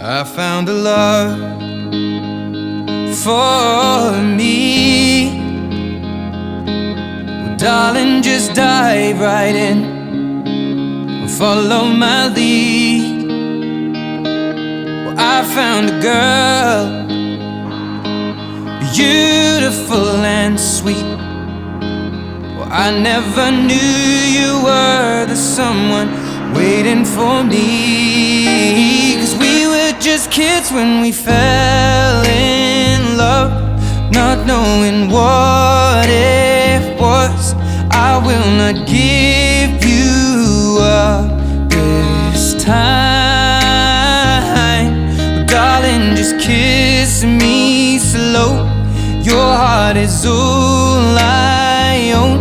I found a love for me. Well, darling, just dive right in, follow my lead. Well, I found a girl, beautiful and sweet. Well, I never knew you were the someone waiting for me. 'Cause we were just kids when we fell in love, not knowing what it was. I will not give you up this time. But darling, just kiss me slow. Your heart is all I own,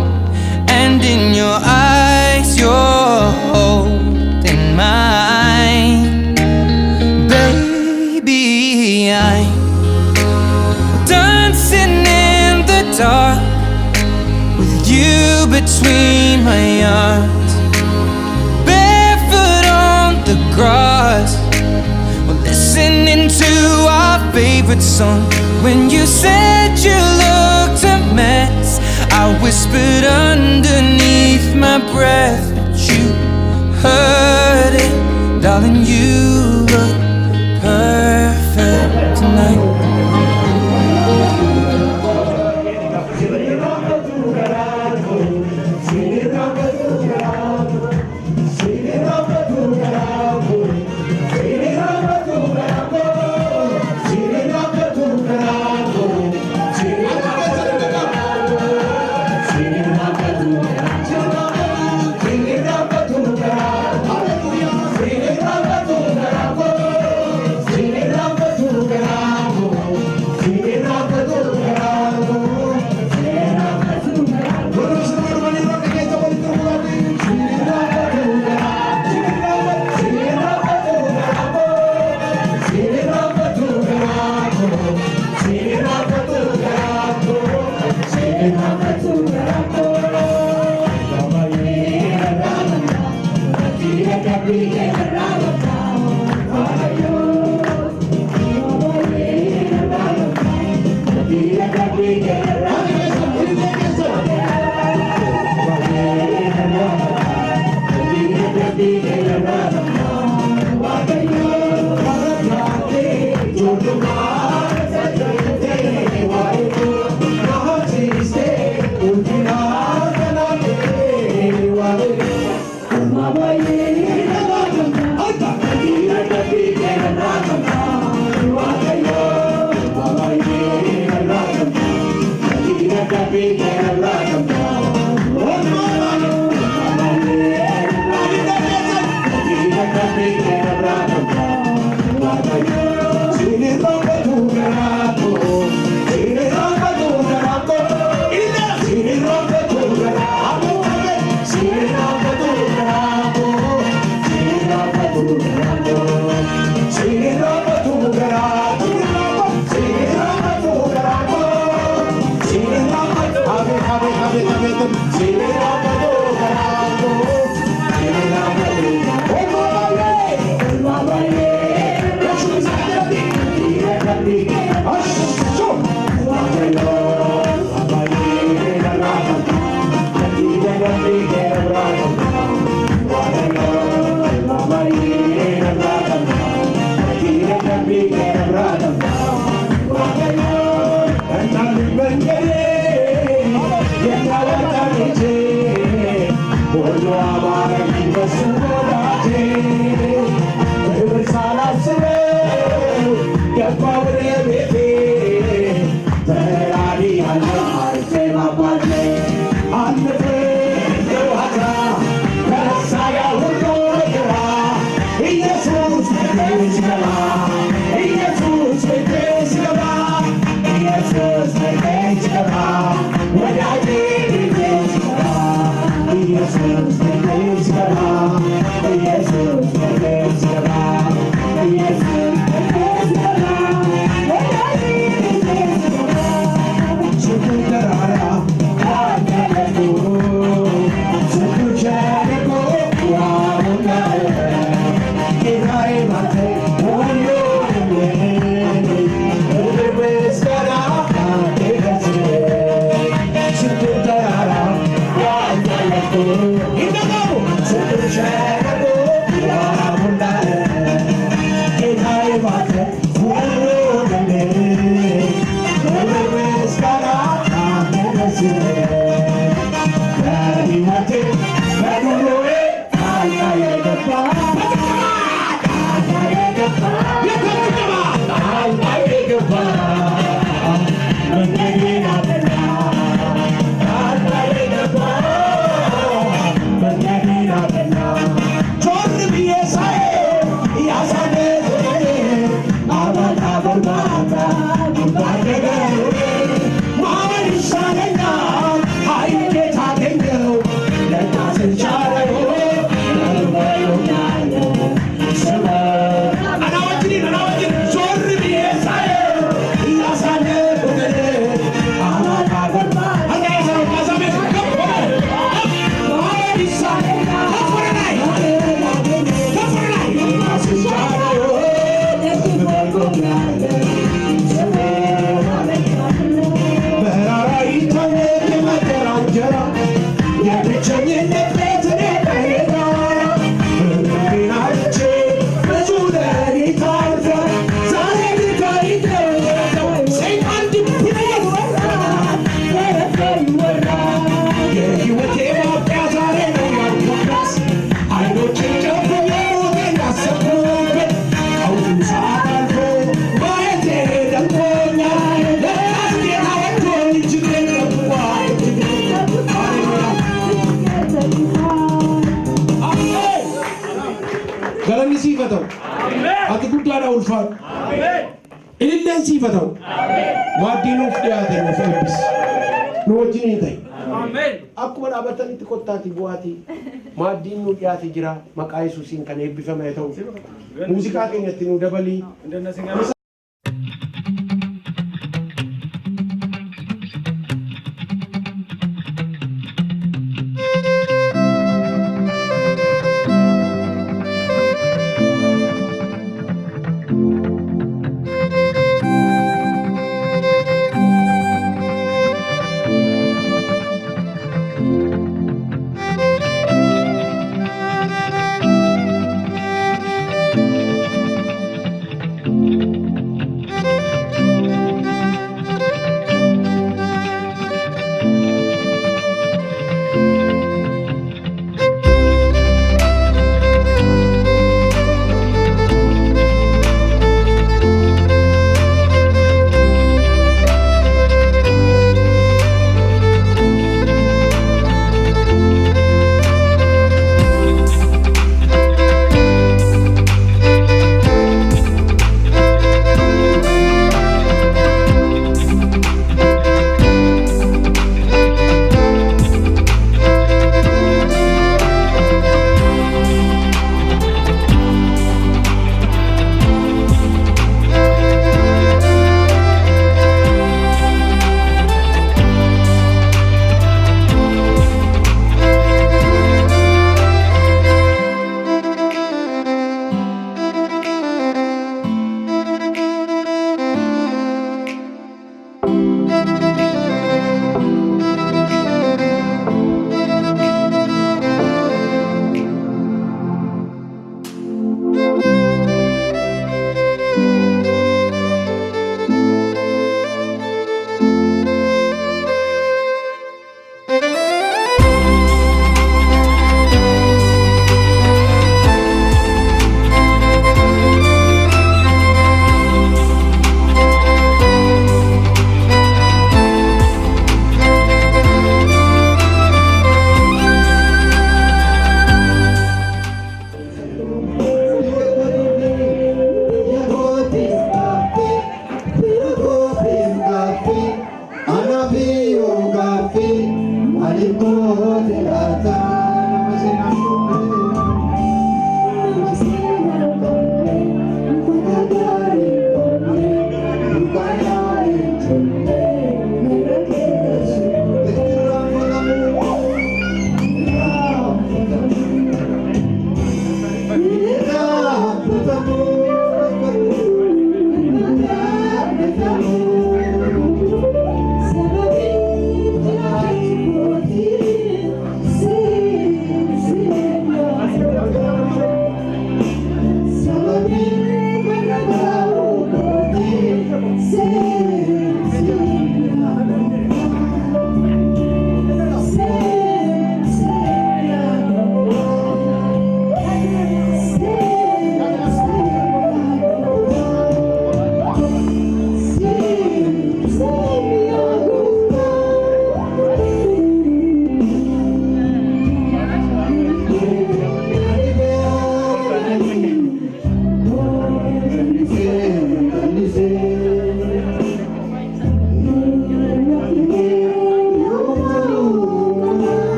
and in your eyes you're holding mine. Baby, I'm dancing in the dark with you between my arms, barefoot on the grass. We're listening to our favorite song. When you said you looked a mess, I whispered underneath my breath, but you heard it. Darling, you look perfect tonight. Hey, galanni siif haa ta'u. Ati guddaadha ulfaadhu. Ililleen siif haa ta'u. Maaddii nuuf dhiyaate nuuf eebbis. Nu wajjin hin ta'e. Akkuma dhaabatanitti kottaati bu'aati. Maaddiin nu dhiyaate jira. Maqaa Yesuusiin kan eebbifame haa ta'u. Muuziqaa keenyatti nu dabalii.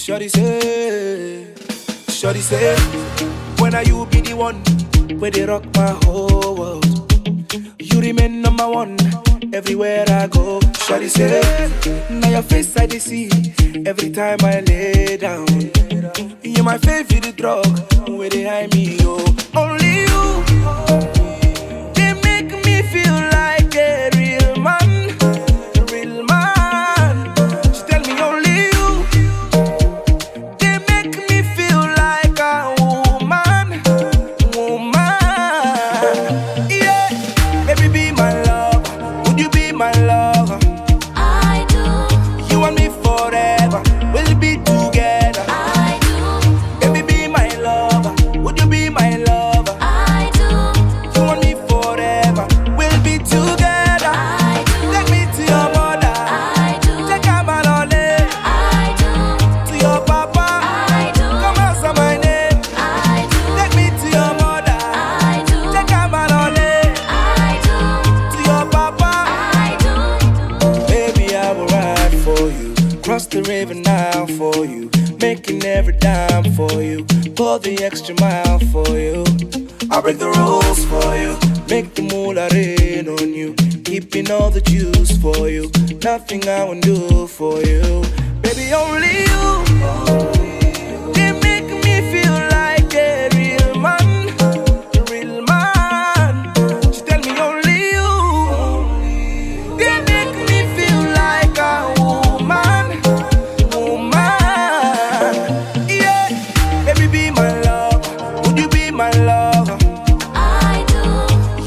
Shorty say, when are you be the one where they rock my whole world? You remain number one everywhere I go. Shorty say, now your face I dey see every time I lay down. You're my favorite drug where they hide me, oh. Only you, they make me feel like a real man, real man. She tell me only you, they make me feel like a woman, woman. Yeah, baby be my lover, would you be my lover? I do. You and me forever, we'll be together. I do. Baby be my lover, would you be my lover? I do. You and me forever, we'll be together. I do. Take me to your mother, I do. take her malole. I do. To your papa, I do. come answer my name. I do. Take me to your mother, I do. take her malole. I do. To your papa, I do. baby I will ride for you, cross the river now for you, making every dime for you, go the extra mile for you. I'll break the rules for you, make the moolah rain on you, keeping all the juice for you, nothing I won't do for you. Baby, only you, they make me feel like a real man, real man. She tell me only you, they make me feel like a woman, woman. Yeah, baby be my lover, would you be my lover? I do.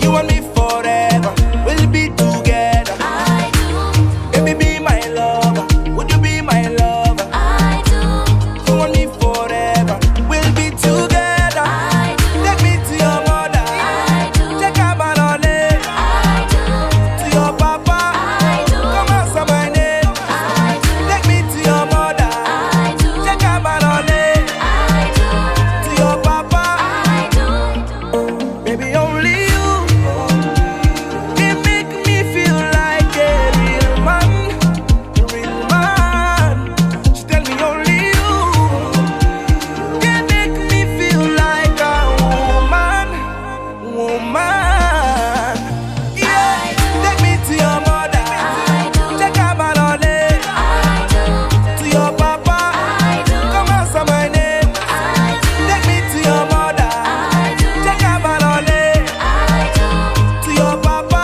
You and me forever, we'll be together. I do. Baby be my lover, would you be my lover? I do. You and me forever, we'll be together. I do. Take me to your mother, I do. take her malole. I do. To your papa, I do. come answer my name. I do. Take me to your mother, I do. take her malole. I do. To your papa, I do. baby only you, they make me feel like a real man, real man. She tell me only you, they make me feel like a woman, woman. Yeah, take me to your mother, take her malole. To your papa, come answer my name. Take me to your mother, take her malole. To your papa,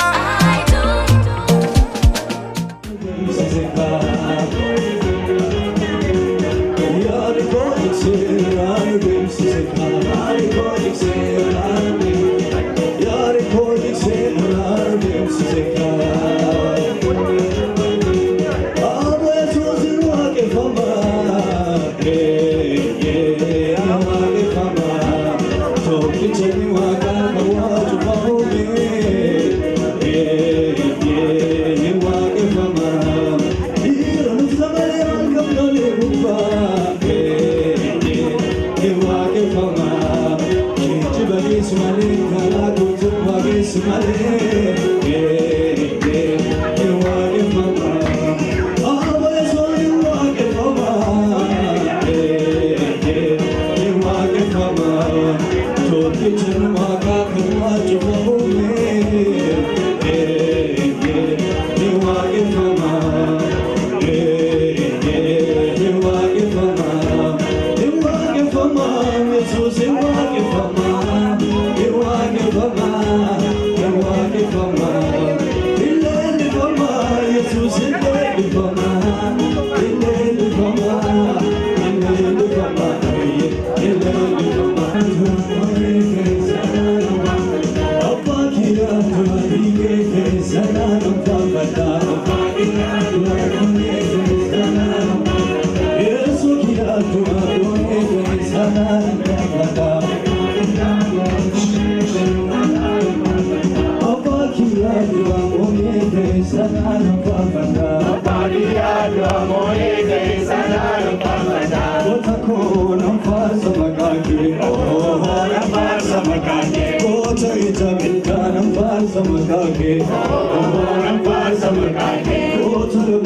Go to the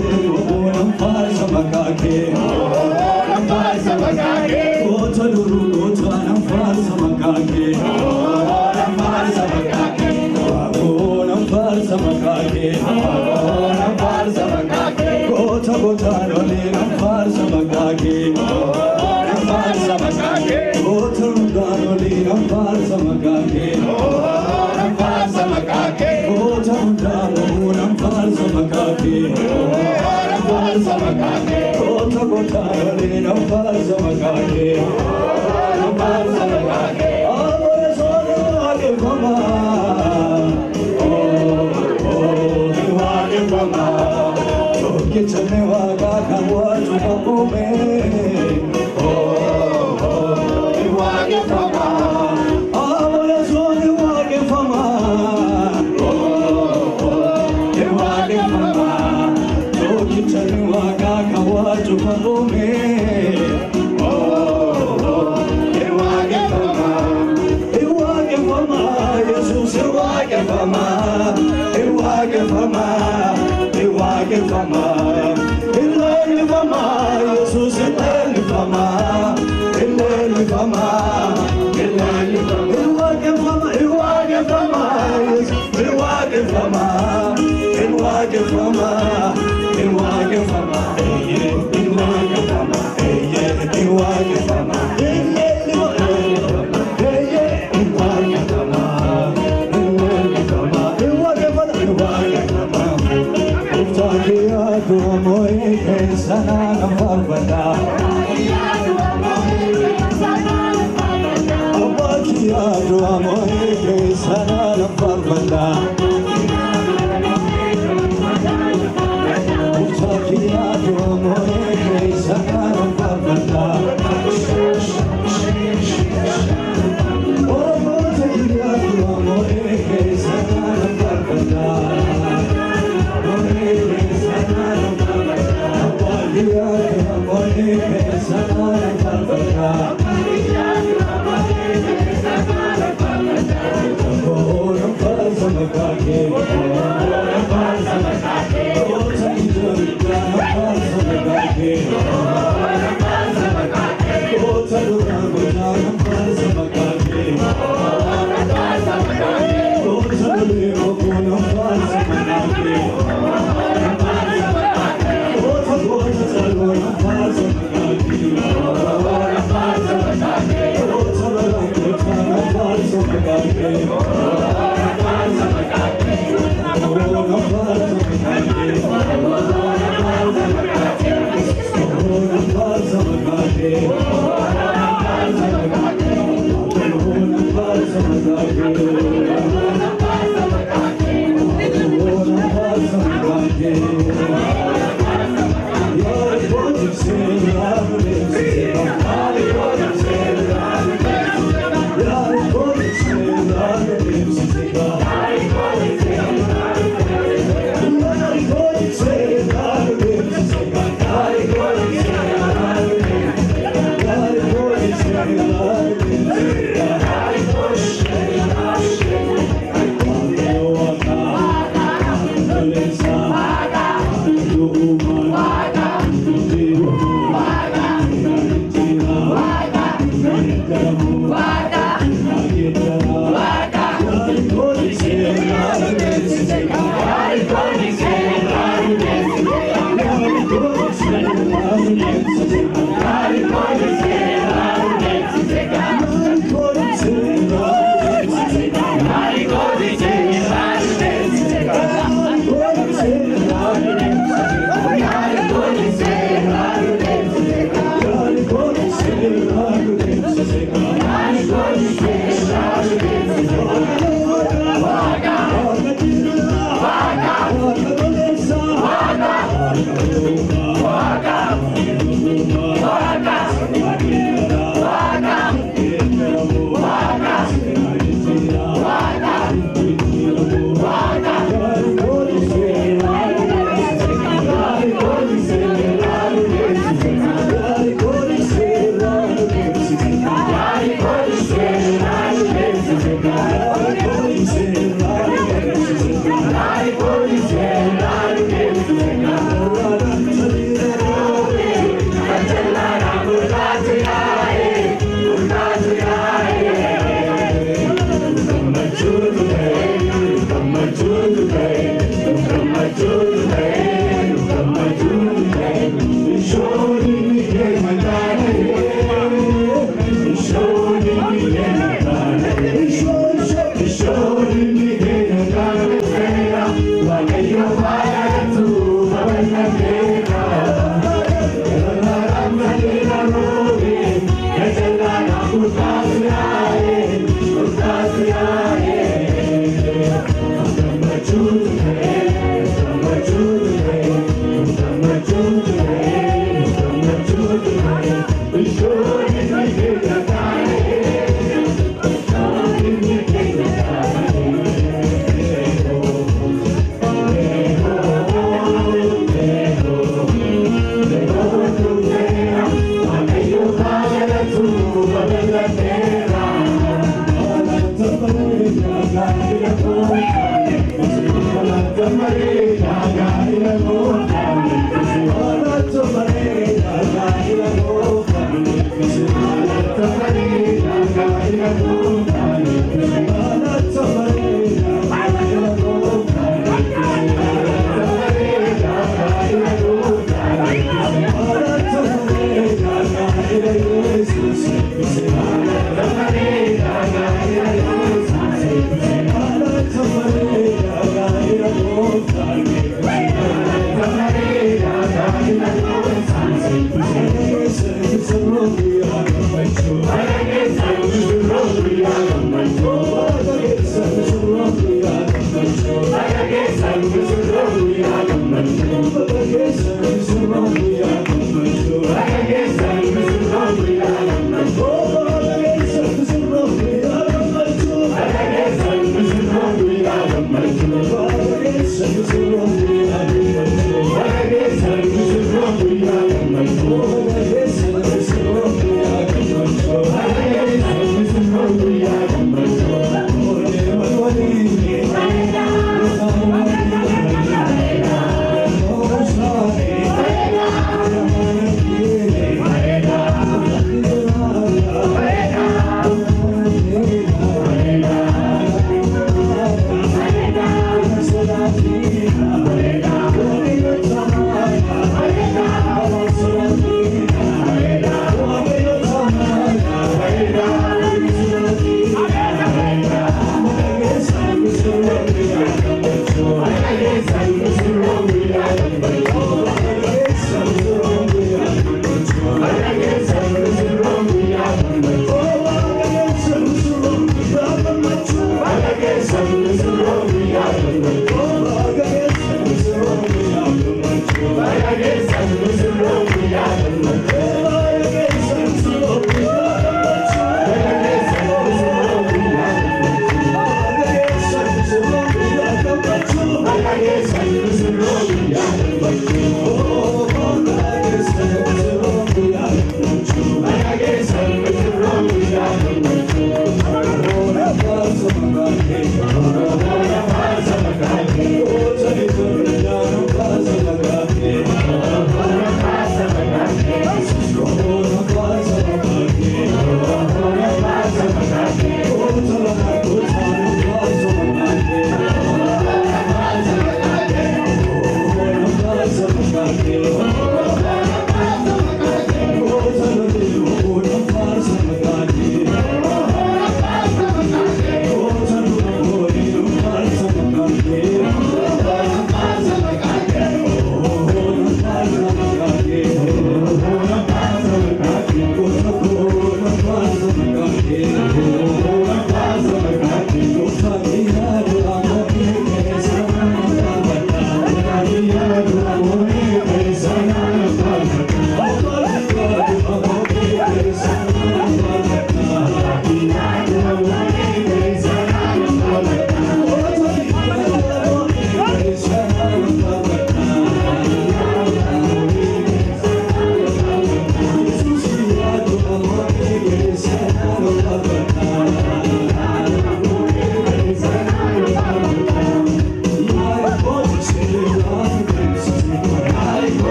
Kota duru kota nam farsa makake. Nam farsa makake. Nam farsa makake. Nam farsa makake. Kota kota dole nam farsa makake. Nam farsa makake. Kota dole nam farsa makake. Nam farsa makake. Kota dole nam farsa makake. Nam farsa makake. Kota kota dole nam farsa makake. Nam farsa makake. Amore solo age fama. Age fama. Toke chane waga kawa chupa me. Age fama. Amore solo age fama. Age fama. Toke chane waga kawa chupa me.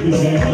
Yeah.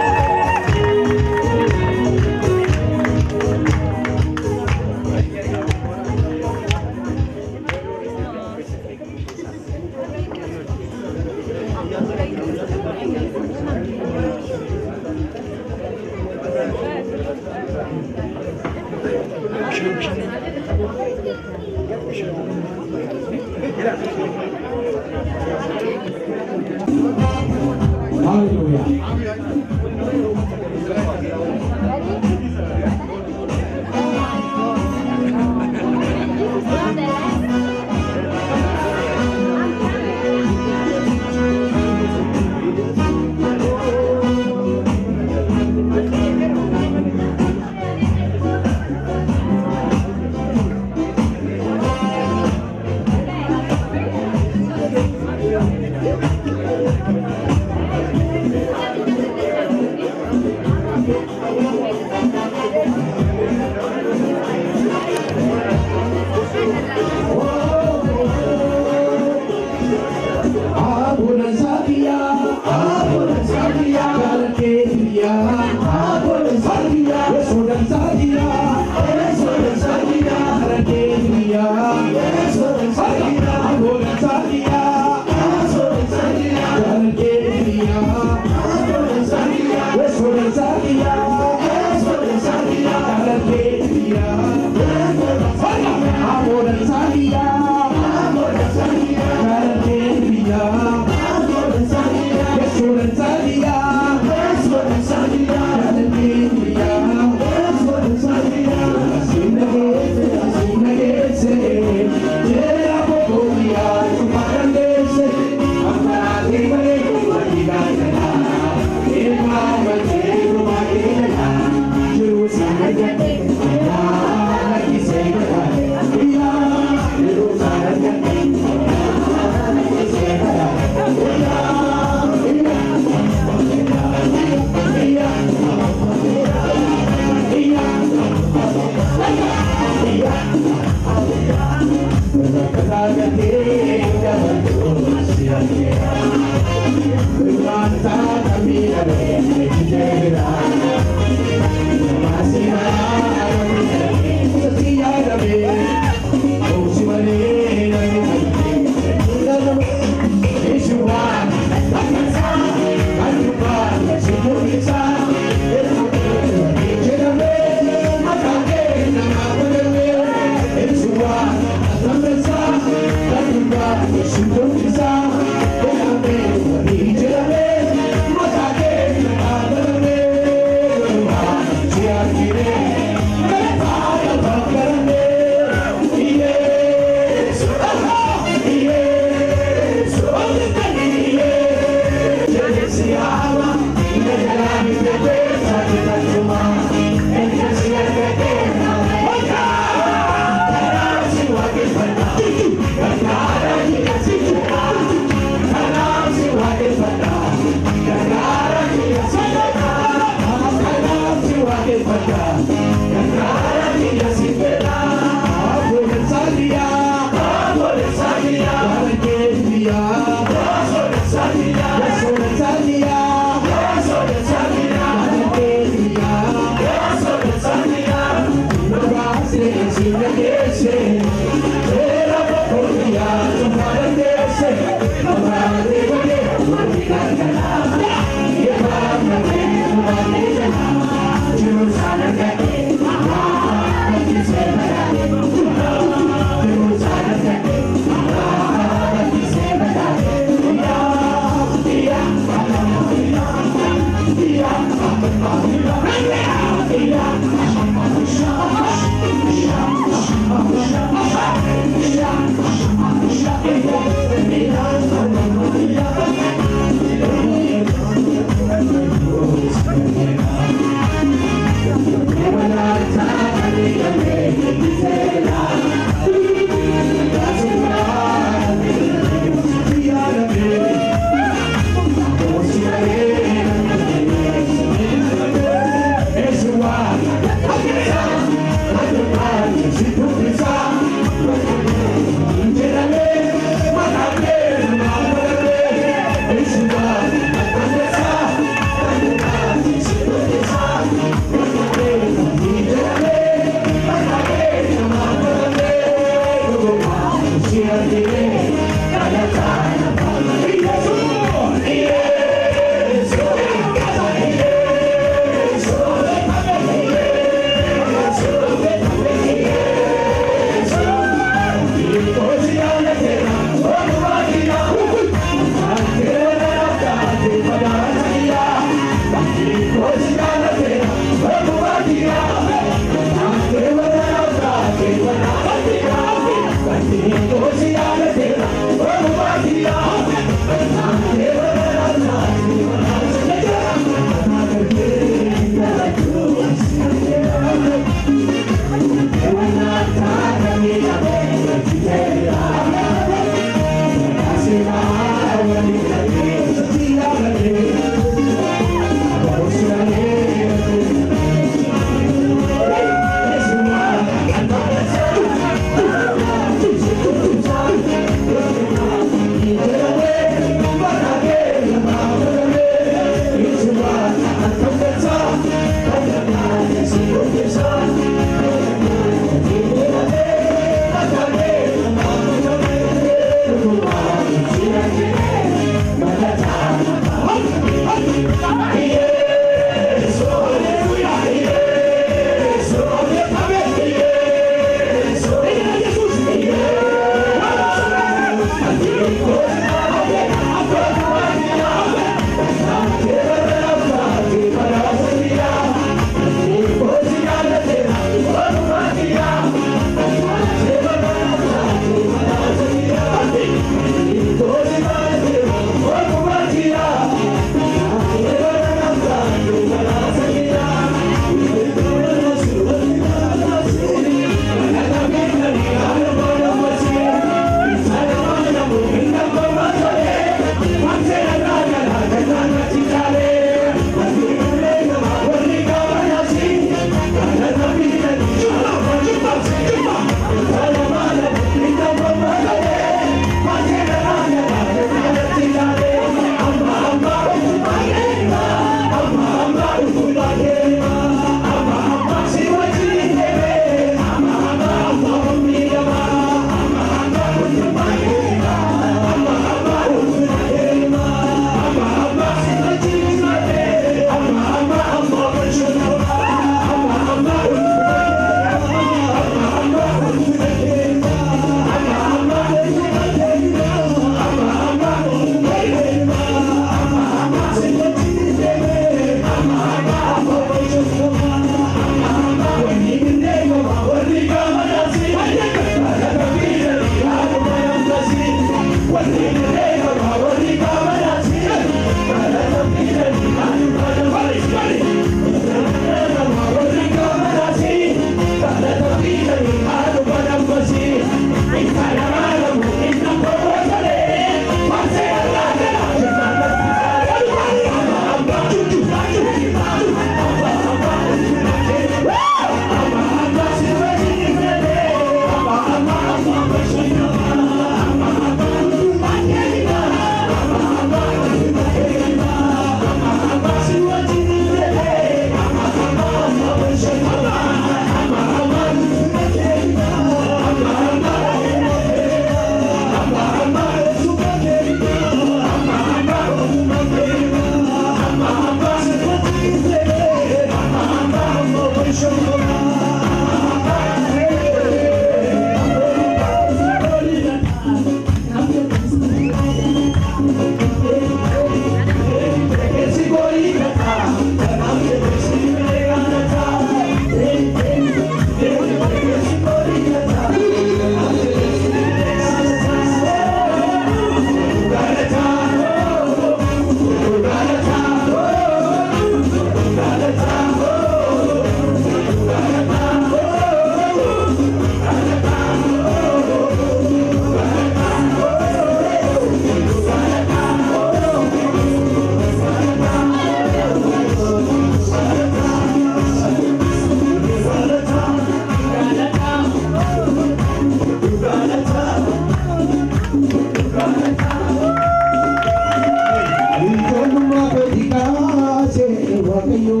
waaqayyo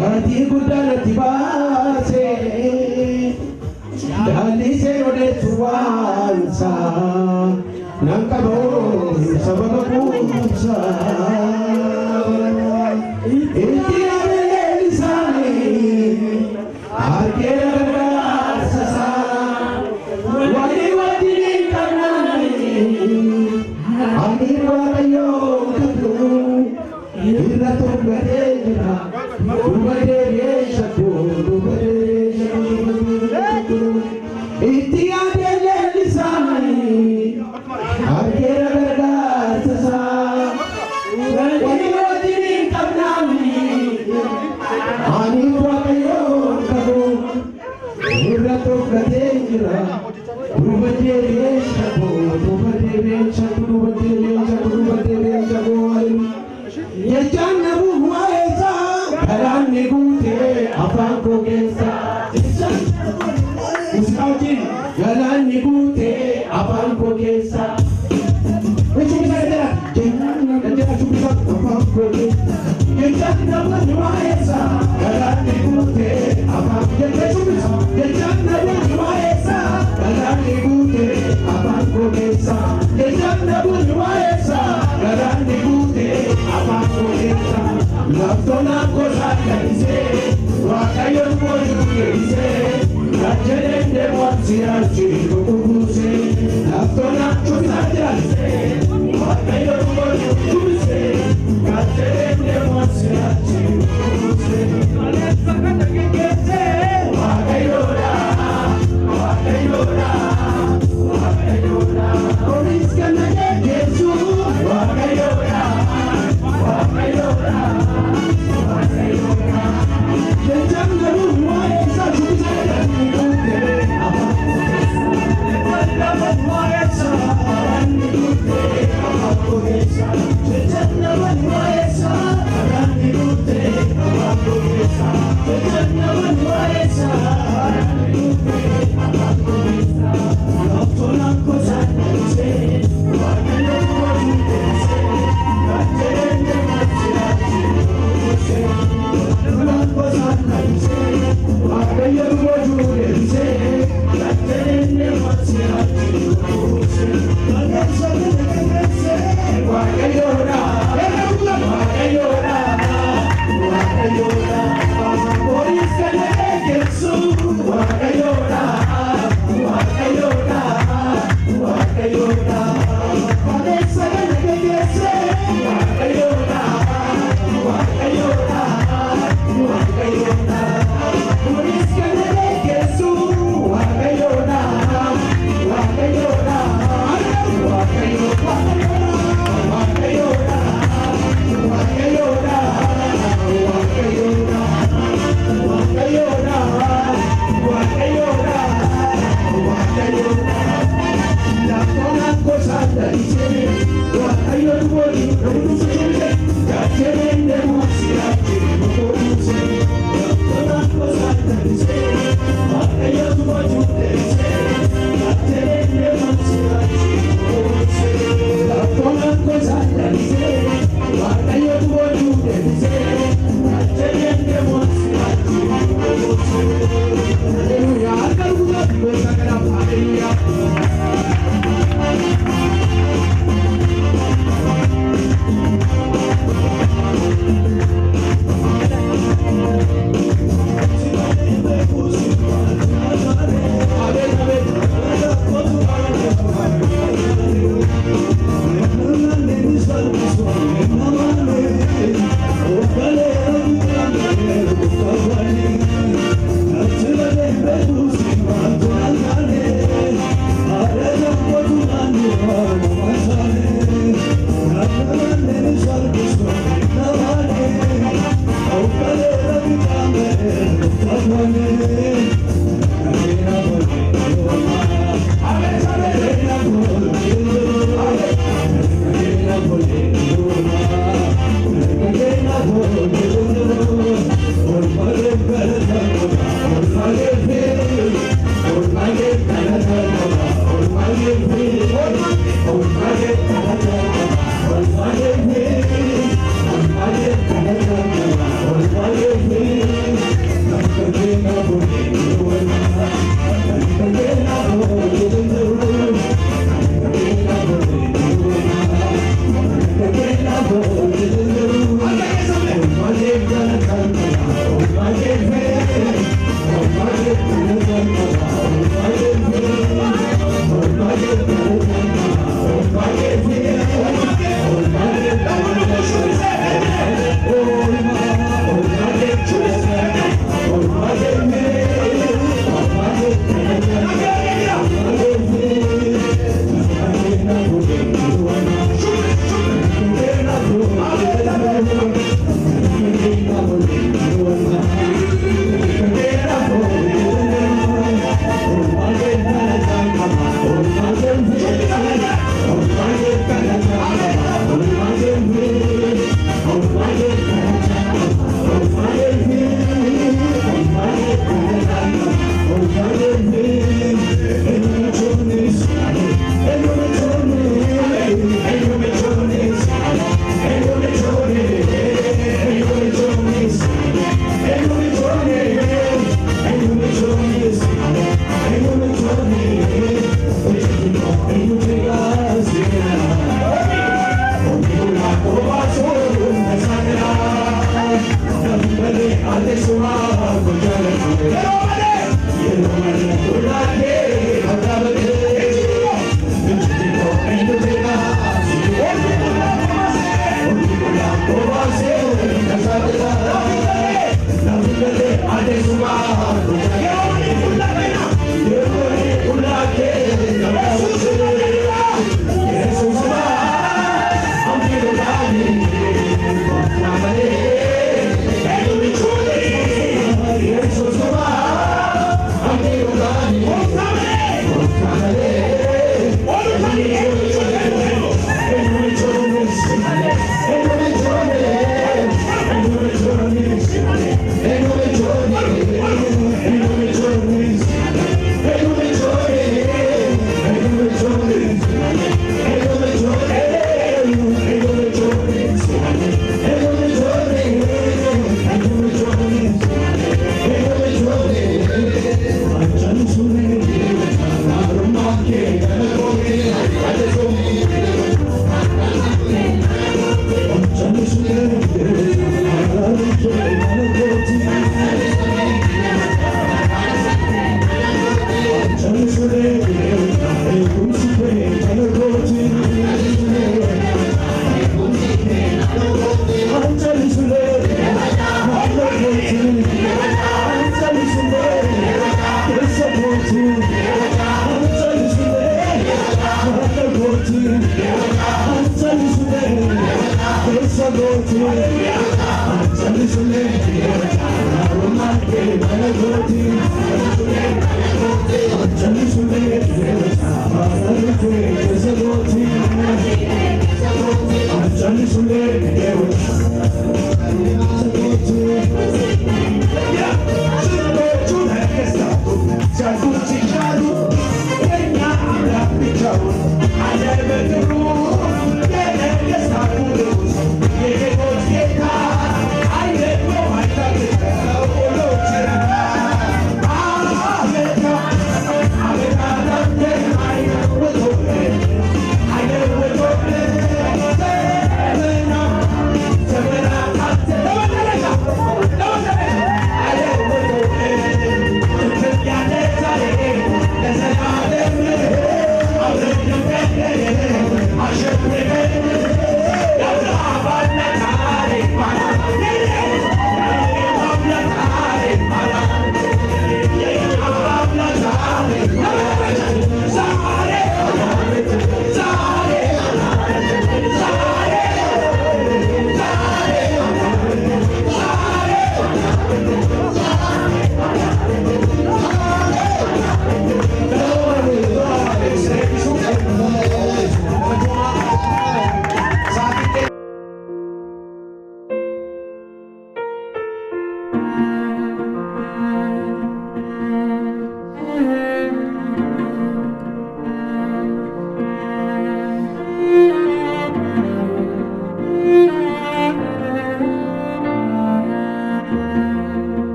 Bati gudana tibase Dali se ode tuwansa Nankabo sababa kumsa Inti amele lisani Arkera sasa Wadi wadi kanani Amir waaqayyo kadu Irratu gadejna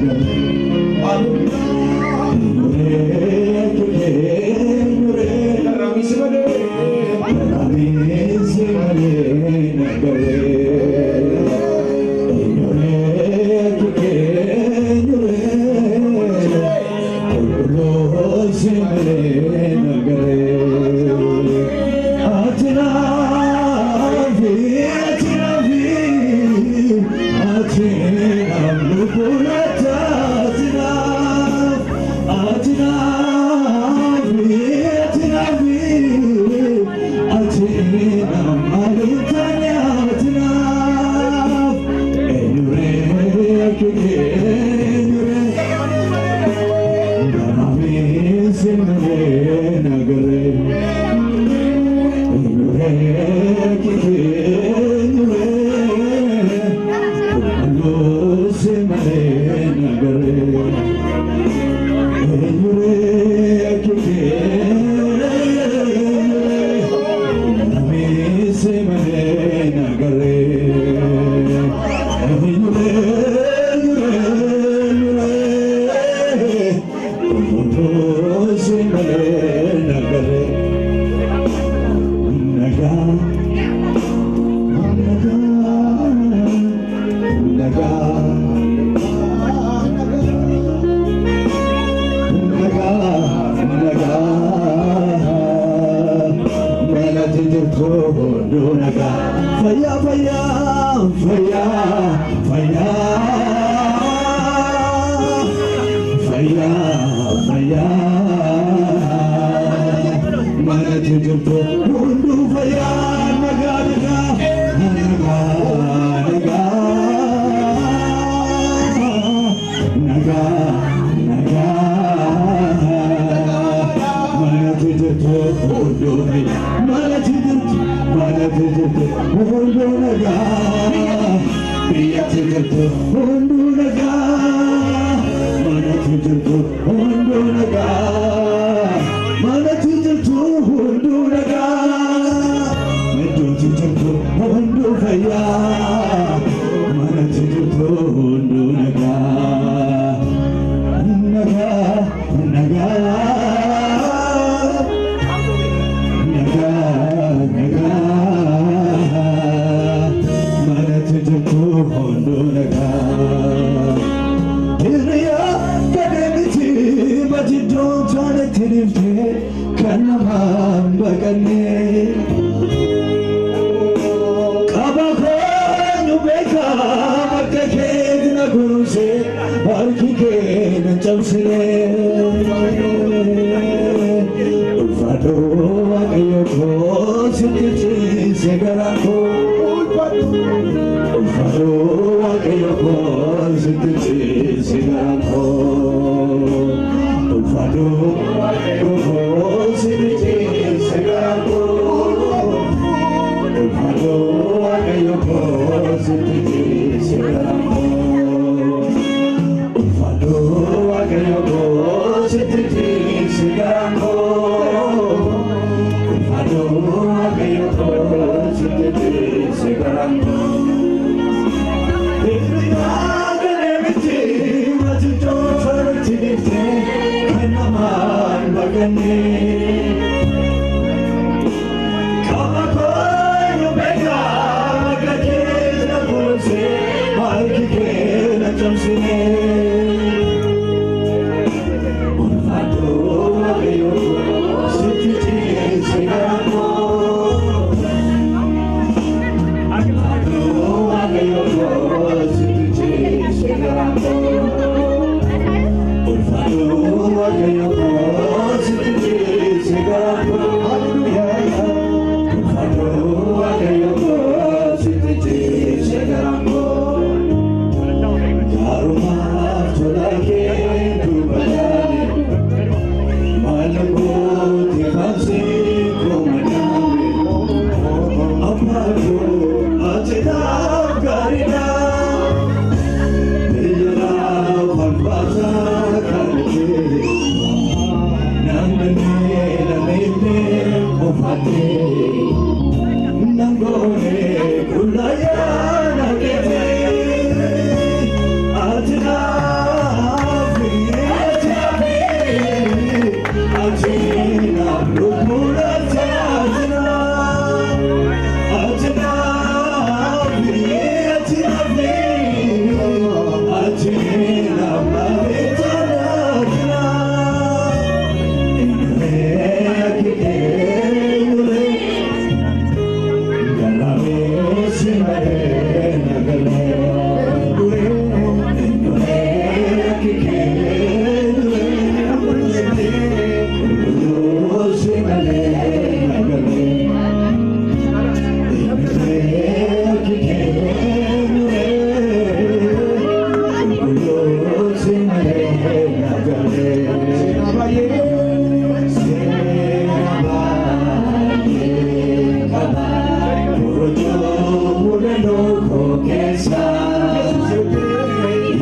Thank you.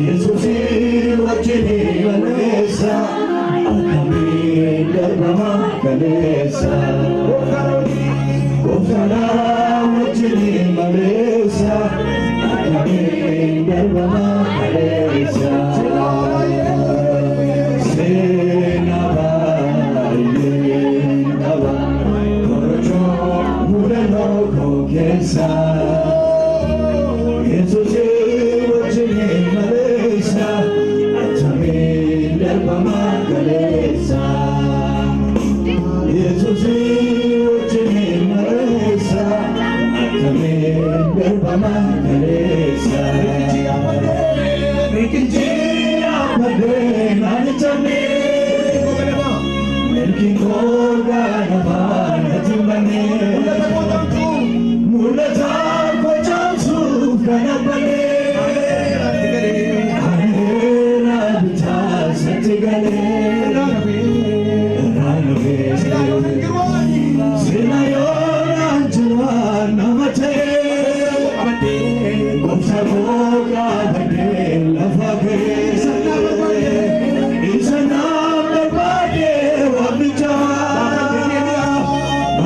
Yes, wajjini maleessa akkamiin darbama kaleessa gooftaadha wajjini maleessa akkamiin darbama kaleessa seenaa baay'ee qaba korojoo mudannoo koo keessa Yesuus wajjini maleessa akkamiin darbama kaleessa Yesuus wajjini maleessa akkamiin darbama kaleessa Rikichi amadee naani chamee milki kooga namaa nati manee mul'ata kochamsu kana balee aneera bitaa satti galee raanabee sina yoonaan jiraan nama ta'ee goofta kooga badee lafa ga'ee isa naam barbaadee waamichaa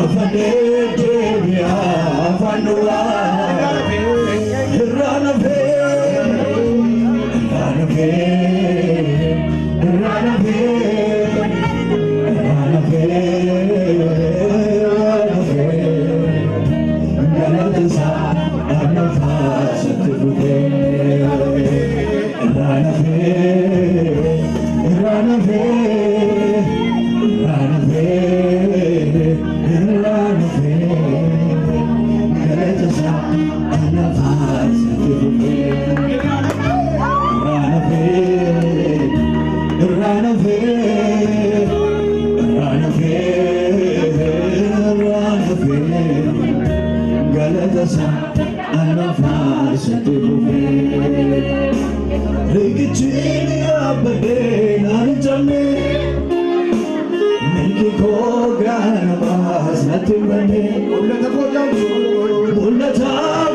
afadee deebi'aa afaan du'aa irraanafee galatasaa annafaa satti fudhee Rikichini abadee naani chamee milki kooga namaa satti manee mul'ata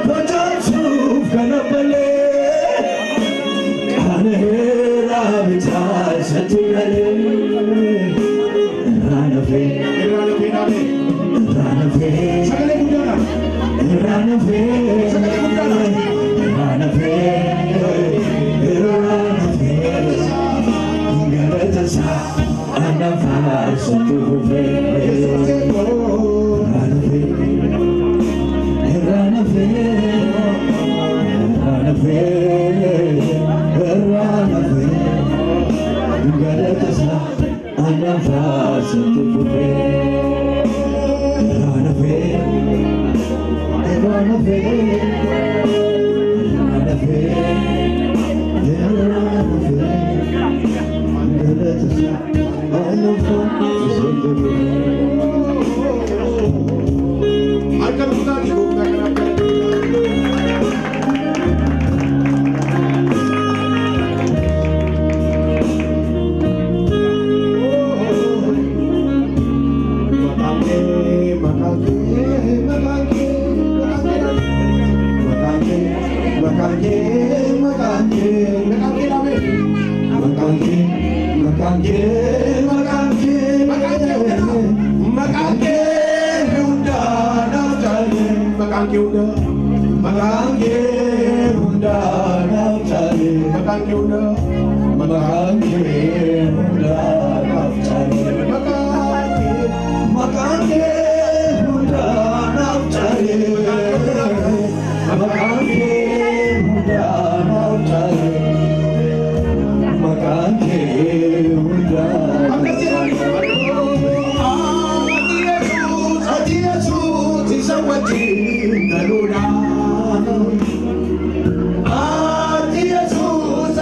kochamsuuf kana balee aneera bitaa satti galee raanafee galatasaa annafaa satti Ati Jesus,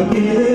Jolly,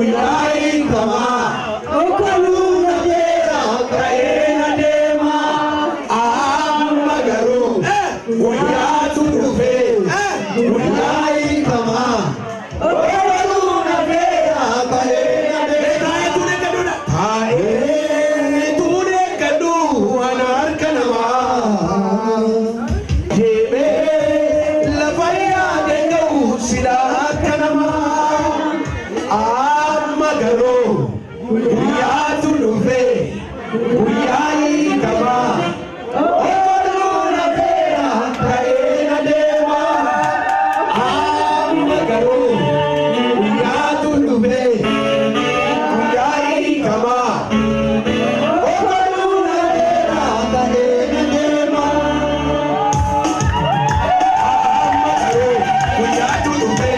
guyyaa kamaa okoluu beera ka'ee deema amma garuu guyyaatu dhufe guyyaa kamaa okoluu beera ka'ee deema taa'ee tuune gadhu ana harka namaa deemee lafa yaade ga'u sila harka namaa amma garuu guyyaatu dhufe guyyaa kamaa okoluu beera ka'ee deema amma garuu guyyaatu dhufe guyyaa kamaa okoluu beera ka'ee deema amma garuu guyyaatu dhufe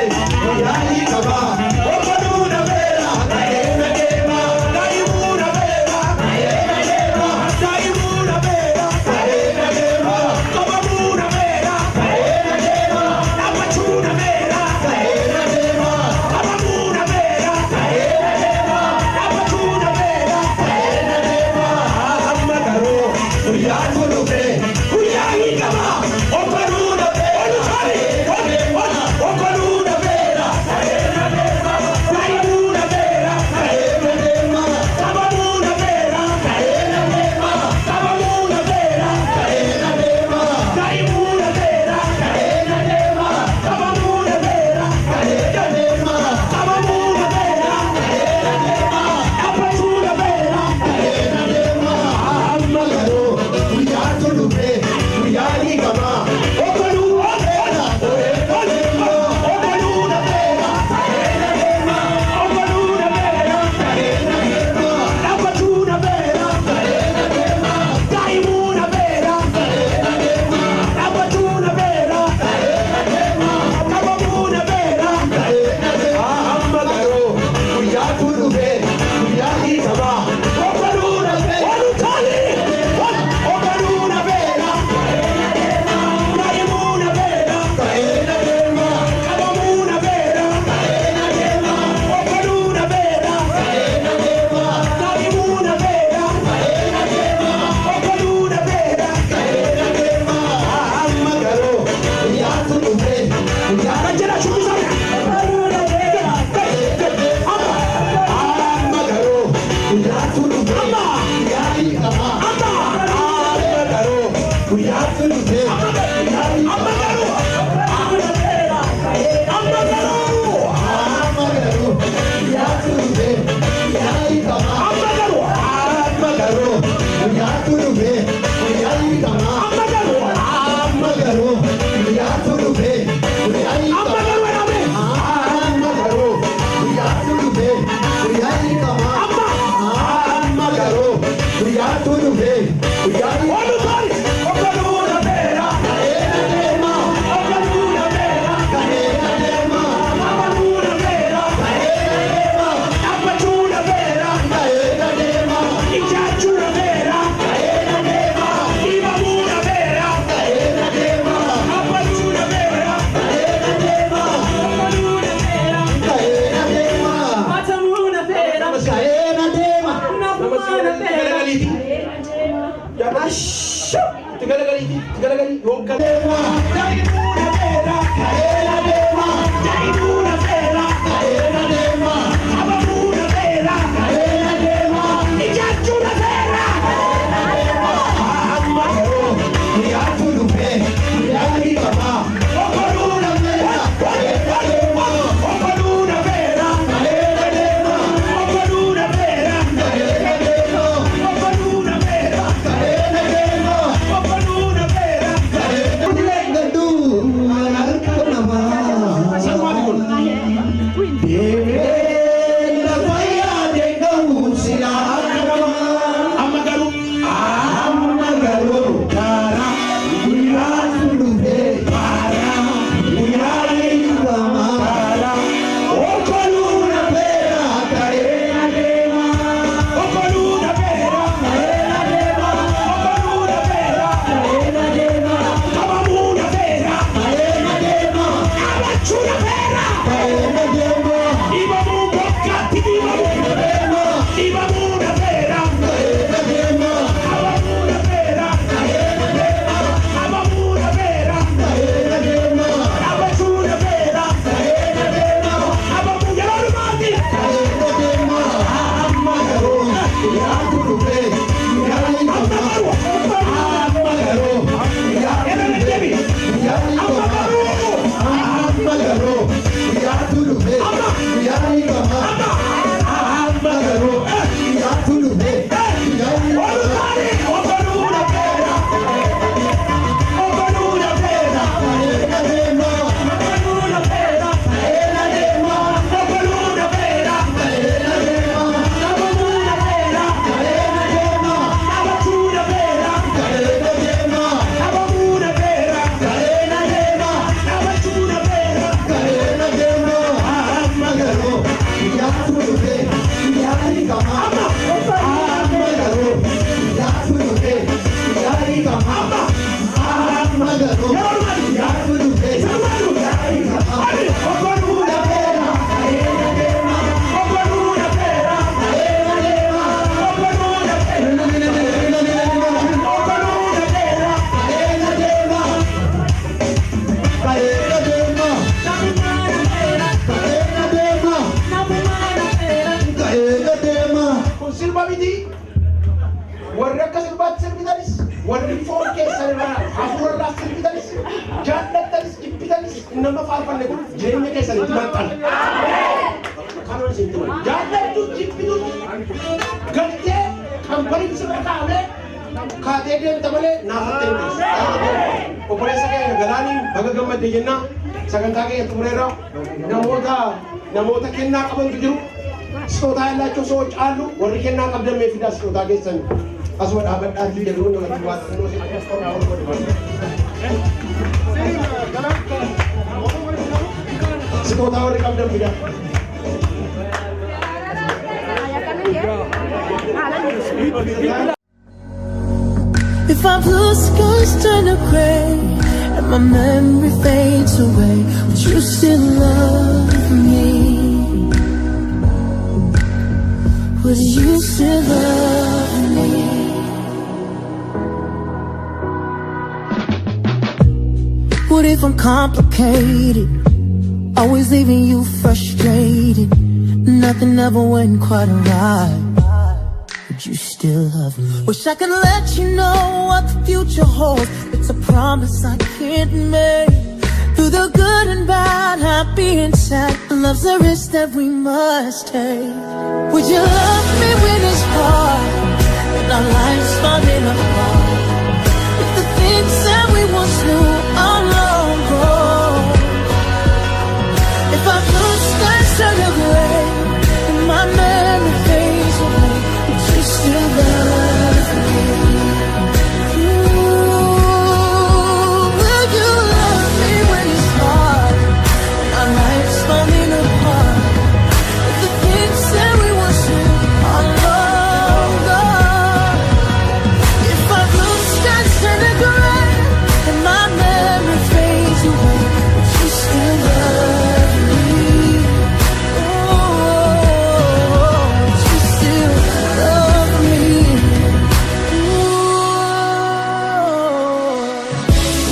guyyaa kamaa okoluu beera ka'ee deema daa'imuu beera ka'ee deema daa'imuu beera ka'ee deema qabamuu beera ka'ee deema dhaabachuu beera ka'ee deema qabamuu beera ka'ee deema dhaabachuu beera ka'ee deema amma garuu guyyaatu dhufe guyyaa kamaa okoluu beera okoluu beera ka'ee deema daa'imuu beera ka'ee deema qabamuu beera ka'ee deema qabamuu beera ka'ee deema daa'imuu beera ka'ee deema qabamuu beera ka'ee deema qabamuu beera ka'ee deema dhaabachuu beera ka'ee deema amma garuu guyyaatu dhufe guyyaa kamaa okoluu beera okoluu beera ka'ee deema okoluu beera ka'ee deema dhaabachuu beera ka'ee deema daa'imuu beera ka'ee deema dhaabachuu beera ka'ee deema qabamuu beera ka'ee deema amma garuu guyyaatu dhufe guyyaa kamaa okoluu beera okoluu beera daa'imuu beera ka'ee deema qabamuu beera ka'ee deema okoluu beera ka'ee deema daa'imuu beera ka'ee deema okoluu beera ka'ee deema amma garuu guyyaatu dhufe guyyaa jala shubbisame amma garuu guyyaatu dhufe guyyaa kamaa amma garuu guyyaatu dhufe amma garuu amma garuu guyyaatu dhufe guyyaa kamaa amma garuu guyyaatu dhufe guyyaa kamaa amma garuu guyyaatu dhufe guyyaa kamaa amma garuu guyyaatu dhufe guyyaa kamaa amma garuu guyyaatu dhufe guyyaa okoluu beera ka'ee deema okoluu beera ka'ee deema qabamuu beera ka'ee deema dhaabachuu beera ka'ee deema ijaajuu beera ka'ee deema dhibamuu beera ka'ee deema dhaabachuu beera ka'ee deema okoluu beera ka'ee deema matamuu beera ka'ee deema galagaliti galagaliti yoggadeema daa'imuu beera ka'ee deema daa'imuu beera ka'ee deema qabamuu beera ka'ee deema ijaajuu beera amma garuu guyyaatu dhufe guyyaa kamaa okoluu beera ka'ee deema okoluu beera ka'ee deema okoluu beera ka'ee deema okoluu beera ka'ee deema okoluu beera ka'ee deema keessan itti maxxan. Kanan isin itti maxxan. Jaallattu jibbitu galtee kan bariin sirra kaa'amee kaatee deemta malee naafattee hin deessu. Obboleessa keenya Galaaniin baga gammadde jennaa sagantaa keenya xumureerra namoota kennaa qabantu jiru. Sitoota yallaachuu soo caallu warri kennaa qabdamee fidaa sitootaa keessan asuma dhaabadhaatti jedhu nama waatannoo sitootaa warri qabdan fidaa. If our blue skies turn to gray and my memory fades away, would you still love me? Would you still love me? What if I'm complicated, always leaving you frustrated? Nothing ever went quite right. Would you still love me? Wish I could let you know what the future holds. It's a promise I can't make. Through the good and bad, happy and sad, love's a risk that we must take. Would you love me when it's hard and our lives falling apart? If the things that we once knew are long gone, if our blue skies turn to gray and my memory fades away, would you still love me? Will you love me when it's hard and our lives falling apart? If the things that we once knew are long gone, if our blue skies turn to gray and my memory fades away, would you still love me? Would you still love me?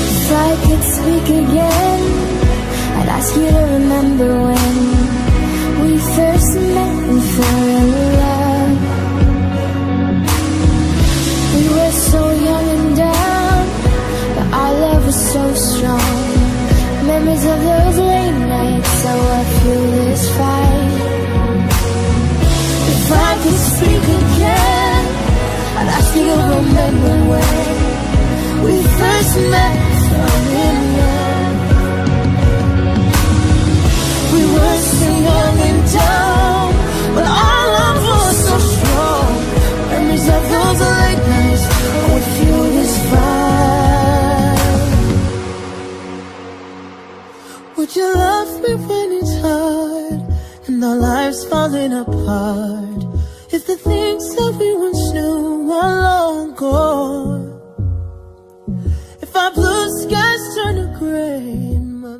If I could speak again, I'd ask you to remember when we first met and fell in love. We were so young and dumb, but our love was so strong. Memories of those late nights, so I feel this fight. If I could speak again, I'd ask you to remember when we first met, fell in love. We were so young and dumb, but our love was so strong. Memories of those late nights, we feel this fire. Would you love me when it's hard and our lives falling apart? If the things that we once knew are long gone, if our blue skies turn to gray and my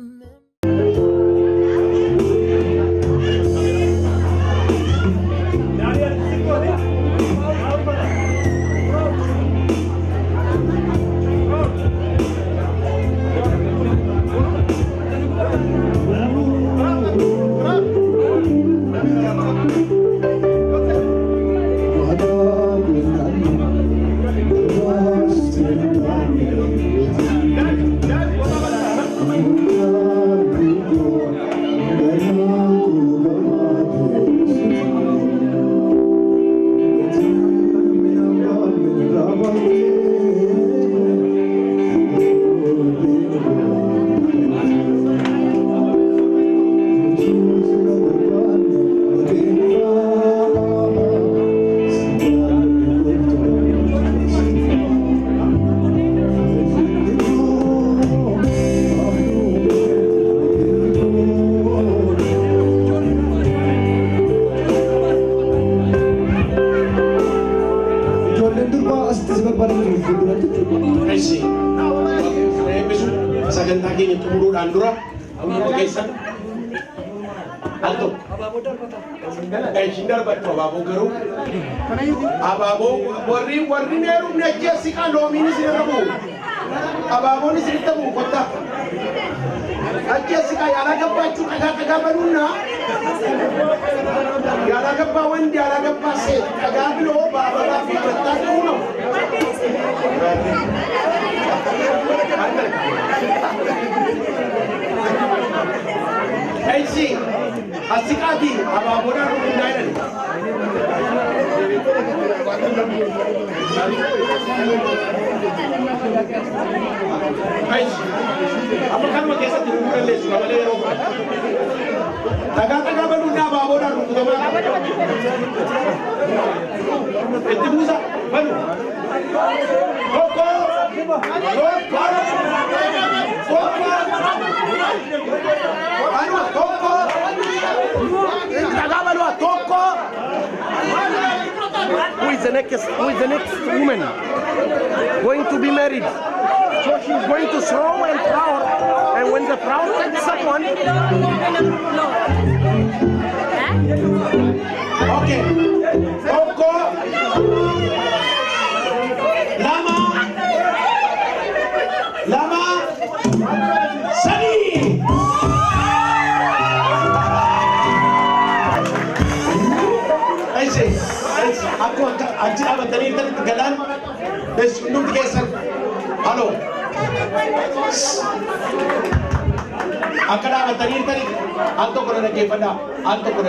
sagantaa keenya xumuruudhaan dura humna keessan alto ishin darbattu abaaboo garuu abaaboo warri neeruun ajjeessi kan loomiin isin qabu abaaboon isin qabu kotta ajjeessi kan yaala gabbachuu dhagaa banuuna yaala gabbaa wandi yaala gabbaa see dhagaa biloo baabalaa fi battaa ta'uu Eisi, asikati, ababona rukundaire. Eisi, apa kan makesa tirukan lesu, abale roba. Taga baru na babona rukundaire. Itu busa, baru. Koko, Who is the next woman going to be married? So she's going to throw and flower, and when the flower takes someone. Okay. Coco. Lama. Sunny. I say, aku akan tadi galan. Nung kesan. Halo. Akada tadi anto ko na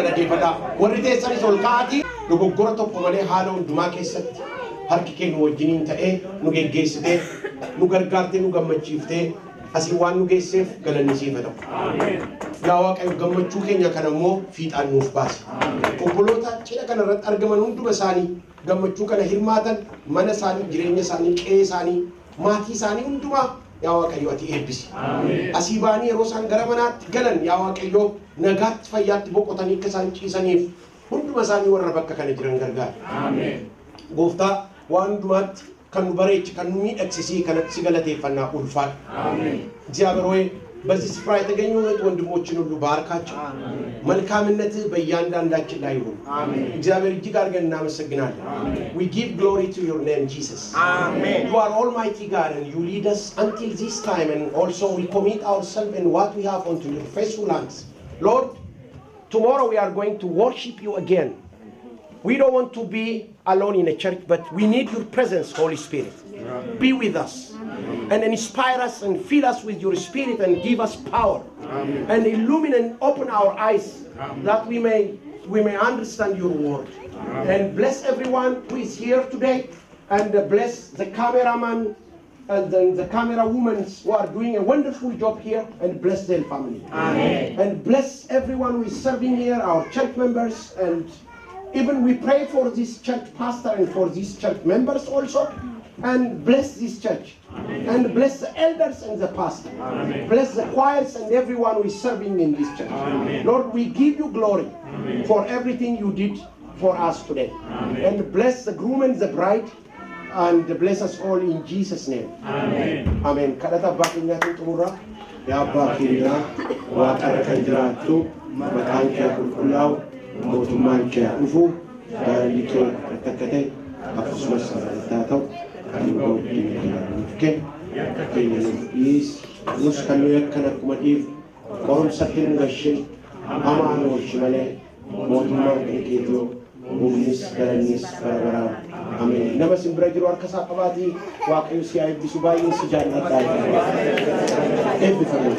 nagifada. Wari kesan solkati. Dogoggora tokko malee haala hundumaa keessatti harki keenya wajjiniin ta'ee nu geggeessitee nu gargaartee nu gammachiiftee asii waan nu geesseef galanni siif haa ta'u. Yaa Waaqayyo gammachuu keenya kana immoo fiixaan nuuf baasi. Obboloota cidha kana irratti argaman hunduma isaanii gammachuu kana hirmaatan mana isaanii jireenya isaanii qe'ee isaanii maatii isaanii hundumaa yaa Waaqayyo ati eebbisi. Asii baanii yeroo isaan gara manaatti galan yaa Waaqayyo nagaatti fayyaatti boqotanii akka isaan ciisaniif hunduma isaanii warra bakka kana jiran gargaara. Gooftaa waan hundumaatti kan nu bareechi kan nu miidhagsisii kanatti si galateeffannaa ulfaadha. እግዚአብሔር ሆይ በዚህ ስፍራ የተገኙ ወንድሞችን ሁሉ ባርካቸው። መልካምነትህ በእያንዳንዳችን ላይ ይሁን። እግዚአብሔር እጅግ አድርገን እናመሰግናለን። We give glory to your name, Jesus. Amen. You are Almighty God and you lead us until this time, and also we commit ourselves and what we have unto your faithful hands. Lord, tomorrow we are going to worship you again. We don't want to be alone in a church, but we need your presence, Holy Spirit. Be with us and inspire us and fill us with your Spirit and give us power. And illuminate and open our eyes that we may understand your word. And bless everyone who is here today, and bless the cameraman and the camera women who are doing a wonderful job here, and bless their family. Amen. And bless everyone who is serving here, our church members, and even we pray for this church pastor and for these church members also, and bless this church. Amen. And bless the elders and the pastor. Amen. Bless the choirs and everyone who is serving in this church. Amen. Lord, we give you glory. Amen. For everything you did for us today. Amen. And bless the groom and the bride, and bless us all in Jesus' name. Amen. Amen. Kadata bakinyatu tumura ya bakira wa karakanjiratu makanka kulkulau mootummaan kee dhufu daalikee takkate akkasumas sadartaata'u kan nuuf keenya nuuf dhiis nus kan nuyi akkana akkuma dhiif qorumsa hin gashin hamaan oolchi malee mootummaan kan keetoo humnis garannis barabaraa. Ameen. Nama sin bira jiru harka isaa qabaatii Waaqayyo si haa eebbisu, baay'een si jaalladhaa. Eebbifamu.